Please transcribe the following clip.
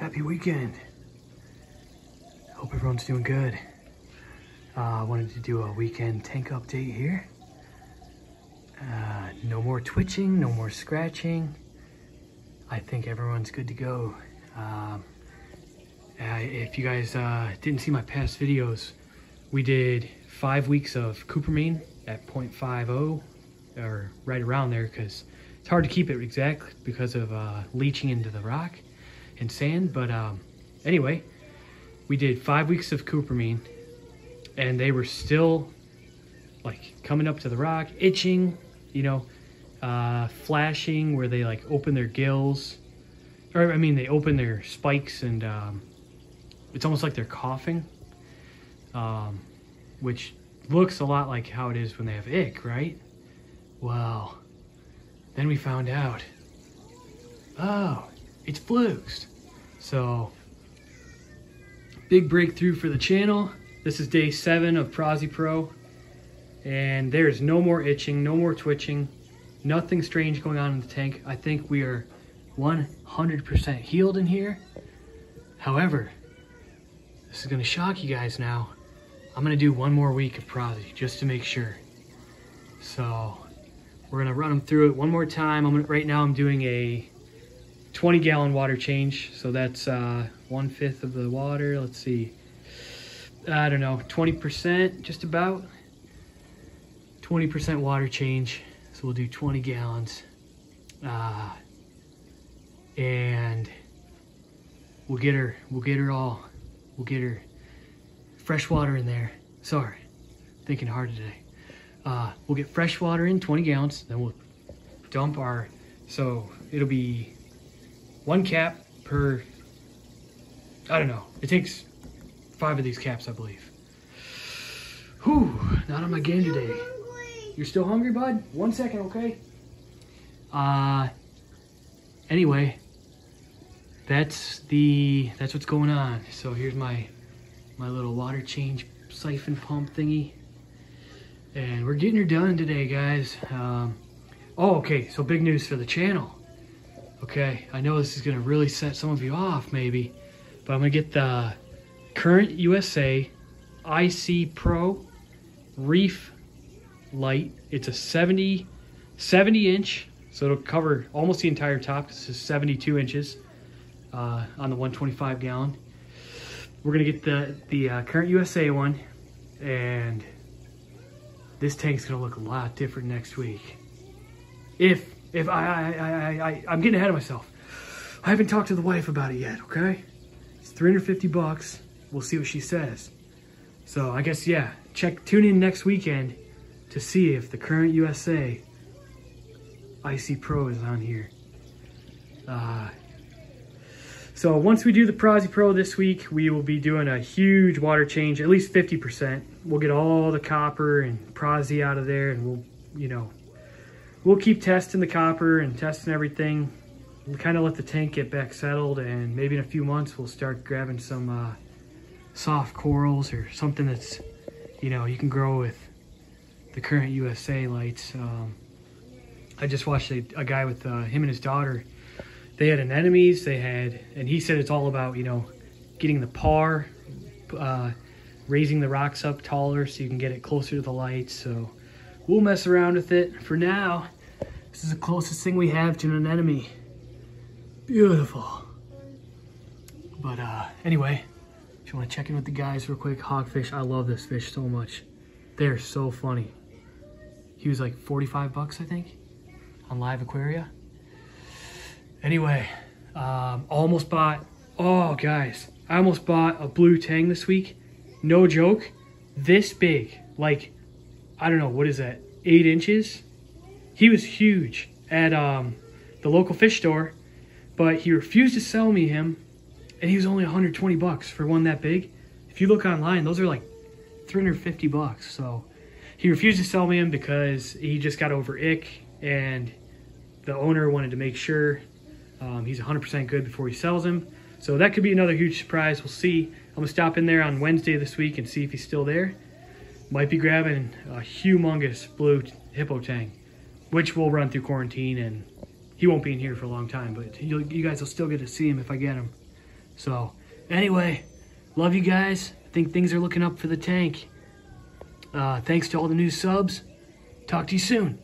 Happy weekend. Hope everyone's doing good. I wanted to do a weekend tank update here. No more twitching, no more scratching. I think everyone's good to go. If you guys didn't see my past videos, we did 5 weeks of Coopermine at 0.50 or right around there, because it's hard to keep it exact because of leaching into the rock and sand. But anyway, we did 5 weeks of Coopermine and they were still like coming up to the rock, itching, you know, flashing where they like open their gills, or I mean they open their spikes, and it's almost like they're coughing, which looks a lot like how it is when they have ick, right? Well, then we found out, oh, it's flukes. So, big breakthrough for the channel. This is day 7 of Prazipro, and there's no more itching, no more twitching, nothing strange going on in the tank. I think we are 100% healed in here. However, this is gonna shock you guys now. I'm gonna do 1 more week of Prazi just to make sure. So we're gonna run them through it 1 more time. Right now I'm doing a 20-gallon water change. So that's 1/5 of the water. Let's see, I don't know, 20%, just about 20% water change. So we'll do 20 gallons. And we'll get her fresh water in there. Sorry, thinking hard today. We'll get fresh water in, 20 gallons, then we'll dump our, so it'll be 1 cap per, I don't know, it takes 5 of these caps, I believe. Whew, not on my game today. You're still hungry, bud? 1 second, okay? Anyway, that's what's going on. So here's my little water change siphon pump thingy, and we're getting her done today, guys. Oh, okay, so big news for the channel. Okay, I know this is gonna really set some of you off maybe, but I'm gonna get the Current USA IC Pro Reef light. It's a 70 inch, so it'll cover almost the entire top. This is 72 inches on the 125 gallon. We're gonna get the Current USA one, and this tank's gonna look a lot different next week. If I'm getting ahead of myself. I haven't talked to the wife about it yet, okay? It's 350 bucks. We'll see what she says. So I guess, yeah, tune in next weekend to see if the Current USA IC Pro is on here. So once we do the Prazipro this week, we will be doing a huge water change, at least 50%. We'll get all the copper and Prazi out of there, and we'll, you know, we'll keep testing the copper and testing everything. We'll kind of let the tank get back settled, and maybe in a few months we'll start grabbing some soft corals or something that's, you know, you can grow with the Current USA lights. I just watched a guy with him and his daughter. They had anemones, and he said it's all about, you know, getting the par, raising the rocks up taller so you can get it closer to the lights. So we'll mess around with it. For now, this is the closest thing we have to an anemone. Beautiful. But anyway, if you want to check in with the guys real quick, hogfish, I love this fish so much. They're so funny. He was like 45 bucks, I think, on Live Aquaria. Anyway, almost bought, oh guys, I almost bought a blue tang this week. No joke, this big, like, I don't know, what is that, 8 inches? He was huge at the local fish store, but he refused to sell me him, and he was only 120 bucks for one that big. If you look online, those are like 350 bucks. So he refused to sell me him because he just got over ick, and the owner wanted to make sure he's 100% good before he sells him. So that could be another huge surprise. We'll see. I'm gonna stop in there on Wednesday this week and see if he's still there. Might be grabbing a humongous blue hippo tang, which will run through quarantine, and he won't be in here for a long time, but you guys will still get to see him if I get him. So anyway, love you guys. I think things are looking up for the tank. Thanks to all the new subs. Talk to you soon.